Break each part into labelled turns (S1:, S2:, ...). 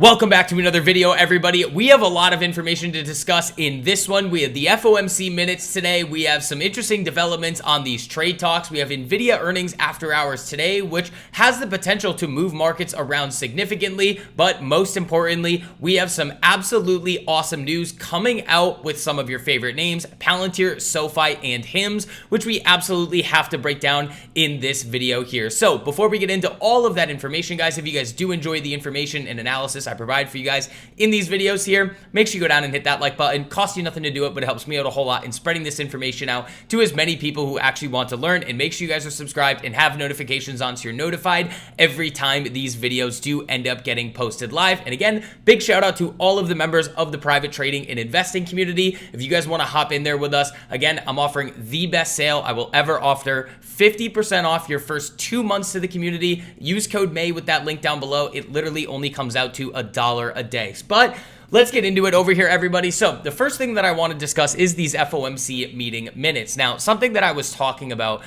S1: Welcome back to another video, everybody. We have a lot of information to discuss in this one. We have the FOMC minutes today. We have some interesting developments on these trade talks. We have Nvidia earnings after hours today, which has the potential to move markets around significantly. But most importantly, we have some absolutely awesome news coming out with some of your favorite names, Palantir, Sofi, and HIMS, which we absolutely have to break down in this video here. So before we get into all of that information, guys, if you guys do enjoy the information and analysis I provide for you guys in these videos here, make sure you go down and hit that like button. Costs you nothing to do it, but it helps me out a whole lot in spreading this information out to as many people who actually want to learn. And make sure you guys are subscribed and have notifications on so you're notified every time these videos do end up getting posted live. And again, big shout out to all of the members of the private trading and investing community. If you guys want to hop in there with us, again, I'm offering the best sale I will ever offer, 50% off your first 2 months to the community. Use code MAY with that link down below. It literally only comes out to $1 a day. But let's get into it over here, everybody. So the first thing that I want to discuss is these FOMC meeting minutes. Now, something that I was talking about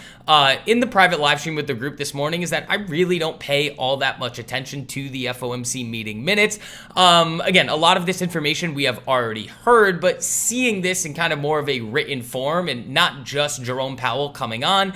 S1: in the private live stream with the group this morning is that I really don't pay all that much attention to the FOMC meeting minutes. Again, a lot of this information we have already heard, but seeing this in kind of more of a written form and not just Jerome Powell coming on,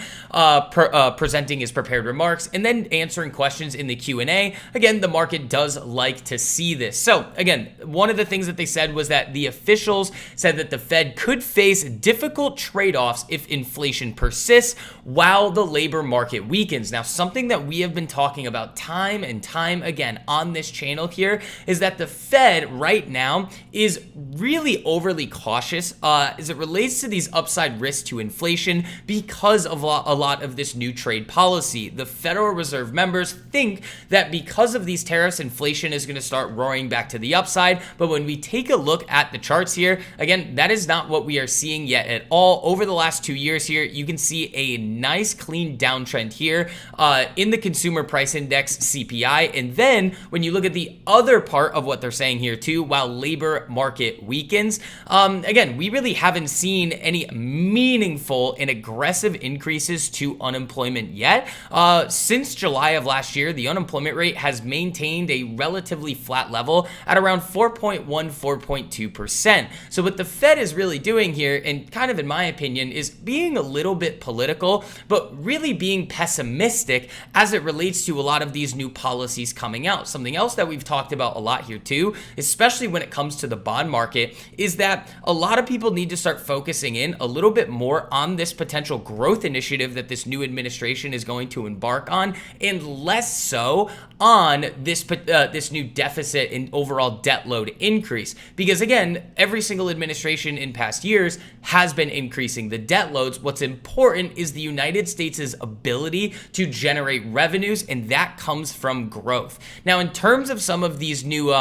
S1: presenting his prepared remarks and then answering questions in the Q&A. Again, the market does like to see this. So again, one of the things that they said was that the officials said that the Fed could face difficult trade-offs if inflation persists while the labor market weakens. Now, something that we have been talking about time and time again on this channel here is that the Fed right now is really overly cautious as it relates to these upside risks to inflation because of a lot of this new trade policy. The Federal Reserve members think that because of these tariffs, inflation is going to start roaring back to the upside. But when we take a look at the charts here, again, that is not what we are seeing yet at all. Over the last 2 years here, you can see a nice clean downtrend here in the consumer price index CPI. And then when you look at the other part of what they're saying here too, while labor market weakens, again, we really haven't seen any meaningful and aggressive increases to unemployment yet. Since July of last year, the unemployment rate has maintained a relatively flat level at around 4.2%. So what the Fed is really doing here, and kind of in my opinion, is being a little bit political, but really being pessimistic as it relates to a lot of these new policies coming out. Something else that we've talked about a lot here too, especially when it comes to the bond market, is that a lot of people need to start focusing in a little bit more on this potential growth initiative that this new administration is going to embark on, and less so on this new deficit and overall debt load increase. Because again, every single administration in past years has been increasing the debt loads. What's important is the United States' ability to generate revenues, and that comes from growth. Now, in terms of some of these new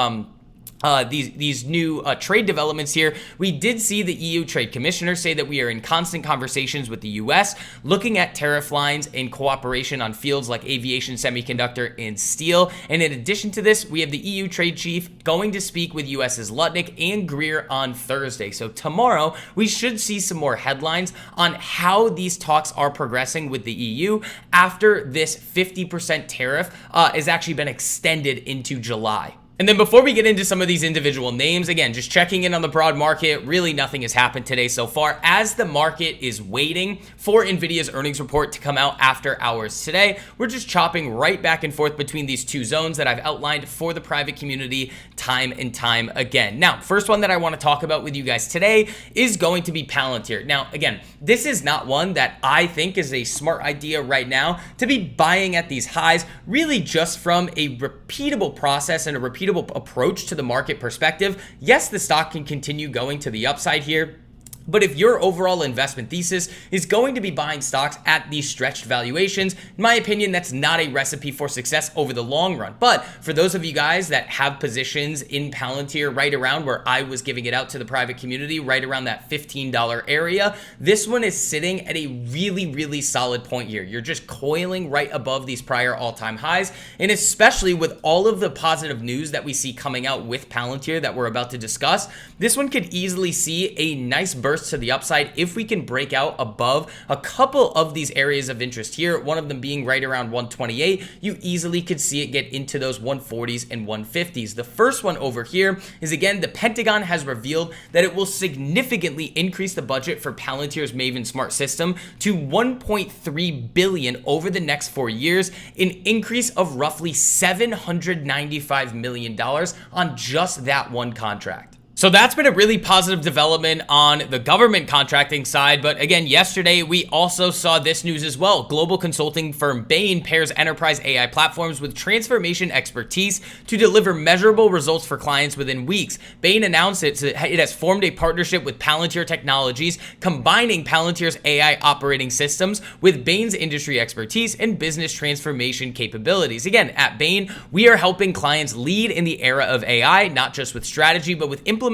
S1: these new trade developments here, we did see the EU Trade Commissioner say that we are in constant conversations with the US, looking at tariff lines and cooperation on fields like aviation, semiconductor, and steel. And in addition to this, we have the EU Trade Chief going to speak with US's Lutnick and Greer on Thursday. So tomorrow, we should see some more headlines on how these talks are progressing with the EU after this 50% tariff has actually been extended into July. And then before we get into some of these individual names, again, just checking in on the broad market, really nothing has happened today so far as the market is waiting for Nvidia's earnings report to come out after hours today. We're just chopping right back and forth between these two zones that I've outlined for the private community time and time again. Now, first one that I want to talk about with you guys today is going to be Palantir. Now, again, this is not one that I think is a smart idea right now to be buying at these highs, really just from a repeatable process and a repeatable approach to the market perspective. Yes, the stock can continue going to the upside here, but if your overall investment thesis is going to be buying stocks at these stretched valuations, in my opinion, that's not a recipe for success over the long run. But for those of you guys that have positions in Palantir right around where I was giving it out to the private community, right around that $15 area, this one is sitting at a really, really solid point here. You're just coiling right above these prior all-time highs. And especially with all of the positive news that we see coming out with Palantir that we're about to discuss, this one could easily see a nice burst bursts to the upside if we can break out above a couple of these areas of interest here, one of them being right around 128. You easily could see it get into those 140s and 150s. The first one over here is, again, the Pentagon has revealed that it will significantly increase the budget for Palantir's Maven Smart System to $1.3 billion over the next 4 years, an increase of roughly $795 million on just that one contract. So that's been a really positive development on the government contracting side. But again, yesterday, we also saw this news as well. Global consulting firm Bain pairs enterprise AI platforms with transformation expertise to deliver measurable results for clients within weeks. Bain announced it has formed a partnership with Palantir Technologies, combining Palantir's AI operating systems with Bain's industry expertise and business transformation capabilities. Again, at Bain, we are helping clients lead in the era of AI, not just with strategy, but with implementation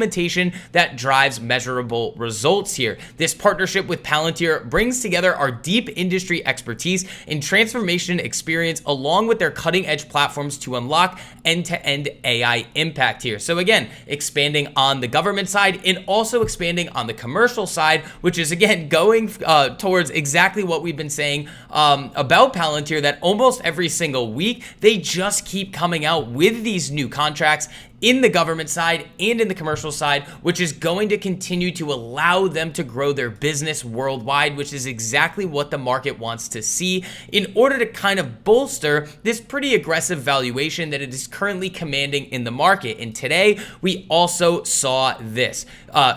S1: that drives measurable results here. This partnership with Palantir brings together our deep industry expertise and transformation experience along with their cutting-edge platforms to unlock end-to-end AI impact here. So again, expanding on the government side and also expanding on the commercial side, which is again going towards exactly what we've been saying about Palantir, that almost every single week they just keep coming out with these new contracts in the government side and in the commercial side, which is going to continue to allow them to grow their business worldwide, which is exactly what the market wants to see in order to kind of bolster this pretty aggressive valuation that it is currently commanding in the market. And today, we also saw this.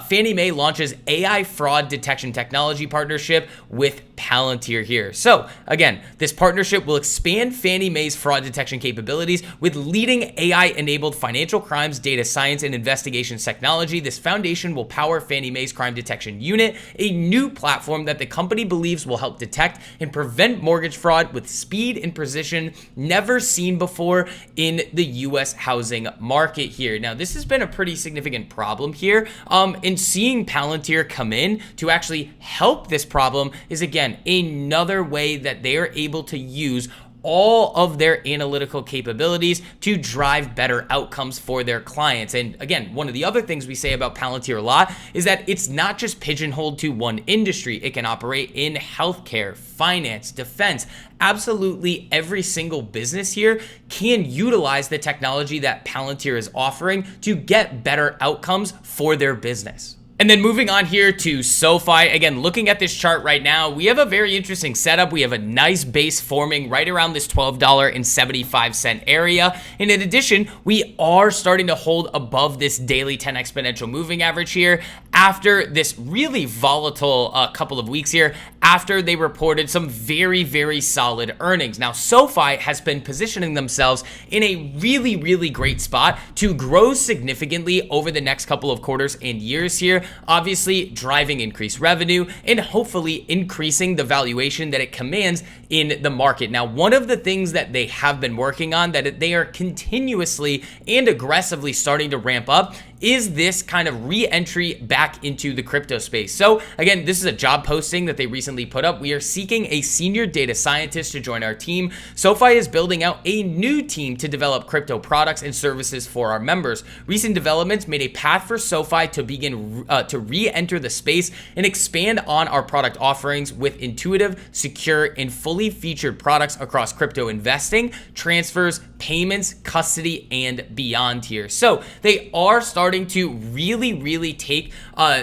S1: Fannie Mae launches AI fraud detection technology partnership with Palantir here. So again, this partnership will expand Fannie Mae's fraud detection capabilities with leading AI-enabled financial crimes, data science, and investigations technology. This foundation will power Fannie Mae's crime detection unit, a new platform that the company believes will help detect and prevent mortgage fraud with speed and precision never seen before in the U.S. housing market here. Now, this has been a pretty significant problem here. And seeing Palantir come in to actually help this problem is, again, another way that they are able to use all of their analytical capabilities to drive better outcomes for their clients. And again, one of the other things we say about Palantir a lot is that it's not just pigeonholed to one industry. It can operate in healthcare, finance, defense. Absolutely every single business here can utilize the technology that Palantir is offering to get better outcomes for their business. And then moving on here to SoFi, again, looking at this chart right now, we have a very interesting setup. We have a nice base forming right around this $12.75 area. And in addition, we are starting to hold above this daily 10 exponential moving average here after this really volatile couple of weeks here, after they reported some very, very solid earnings. Now, SoFi has been positioning themselves in a really, really great spot to grow significantly over the next couple of quarters and years here, obviously driving increased revenue and hopefully increasing the valuation that it commands in the market. Now, one of the things that they have been working on that they are continuously and aggressively starting to ramp up is this kind of re-entry back into the crypto space. So again, this is a job posting that they recently put up. We are seeking a senior data scientist to join our team. SoFi is building out a new team to develop crypto products and services for our members. Recent developments made a path for SoFi to begin to re-enter the space and expand on our product offerings with intuitive, secure, and fully featured products across crypto investing, transfers, payments, custody, and beyond here. So they are starting to really take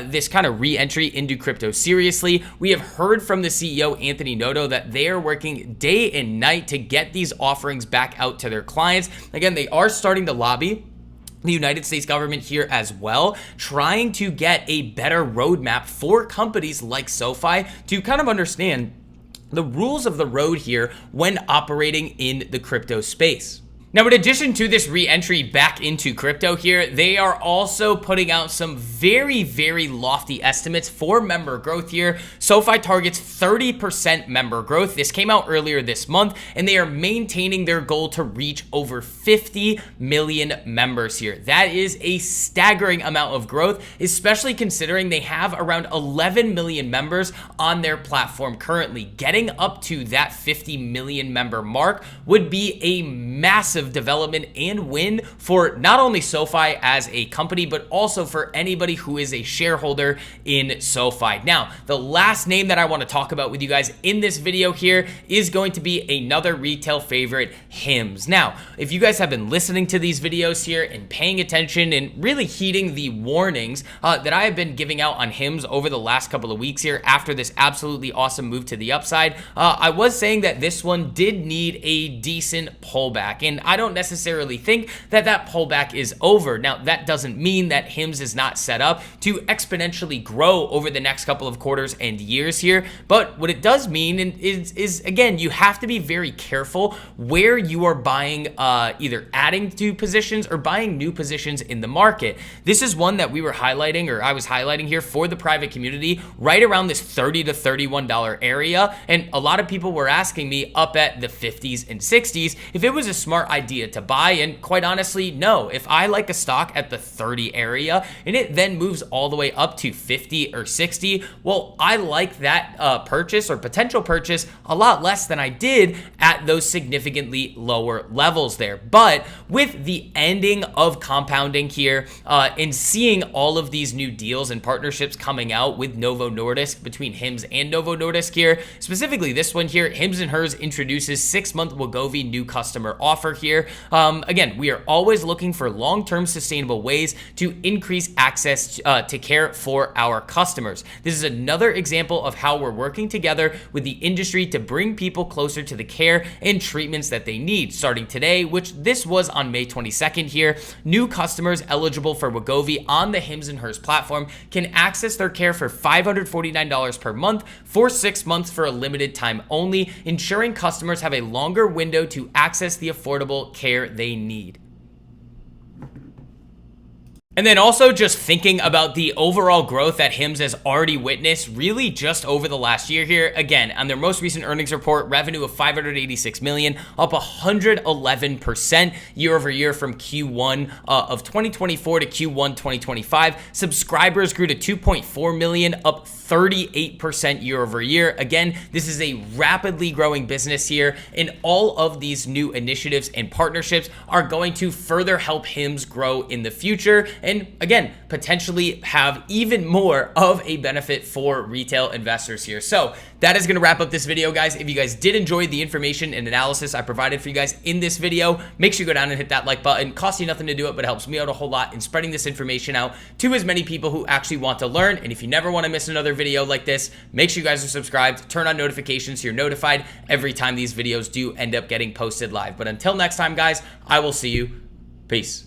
S1: this kind of re-entry into crypto seriously. We have heard from the CEO, Anthony Noto, that they are working day and night to get these offerings back out to their clients. Again, they are starting to lobby the United States government here as well, trying to get a better roadmap for companies like SoFi to kind of understand the rules of the road here when operating in the crypto space. Now, in addition to this re-entry back into crypto here, they are also putting out some very lofty estimates for member growth here. SoFi targets 30% member growth. This came out earlier this month, and they are maintaining their goal to reach over 50 million members here. That is a staggering amount of growth, especially considering they have around 11 million members on their platform currently. Getting up to that 50 million member mark would be a massive massive development and win for not only SoFi as a company, but also for anybody who is a shareholder in SoFi. Now, the last name that I want to talk about with you guys in this video here is going to be another retail favorite, Hims. Now, if you guys have been listening to these videos here and paying attention and really heeding the warnings that I have been giving out on Hims over the last couple of weeks here after this absolutely awesome move to the upside, I was saying that this one did need a decent pullback, and I don't necessarily think that that pullback is over. Now, that doesn't mean that Hims is not set up to exponentially grow over the next couple of quarters and years here, but what it does mean is again, you have to be very careful where you are buying, either adding to positions or buying new positions in the market. This is one that we were highlighting, or I was highlighting here for the private community, right around this $30 to $31 area, and a lot of people were asking me up at the 50s and 60s if it was a smart idea to buy, and quite honestly, no. If I like a stock at the 30 area and it then moves all the way up to 50 or 60, well, I like that purchase or potential purchase a lot less than I did at those significantly lower levels there. But with the ending of compounding here and seeing all of these new deals and partnerships coming out with Novo Nordisk, between Hims and Novo Nordisk here, specifically this one here, Hims and Hers introduces 6-month Wegovy new customer offer here. Again, we are always looking for long-term sustainable ways to increase access to care for our customers. This is another example of how we're working together with the industry to bring people closer to the care and treatments that they need. Starting today, which this was on May 22nd here, new customers eligible for Wegovy on the Hims and Hers platform can access their care for $549 per month for 6 months for a limited time only, ensuring customers have a longer window to access the affordable care they need. And then also just thinking about the overall growth that Hims has already witnessed really just over the last year here. Again, on their most recent earnings report, revenue of $586 million, up 111% year over year from Q1 of 2024 to Q1 2025. Subscribers grew to 2.4 million, up 38% year over year. Again, this is a rapidly growing business here, and all of these new initiatives and partnerships are going to further help Hims grow in the future, and again, potentially have even more of a benefit for retail investors here. So that is going to wrap up this video, guys. If you guys did enjoy the information and analysis I provided for you guys in this video, make sure you go down and hit that like button. Costs you nothing to do it, but it helps me out a whole lot in spreading this information out to as many people who actually want to learn. And if you never want to miss another video like this, make sure you guys are subscribed, turn on notifications so you're notified every time these videos do end up getting posted live. But until next time, guys, I will see you. Peace.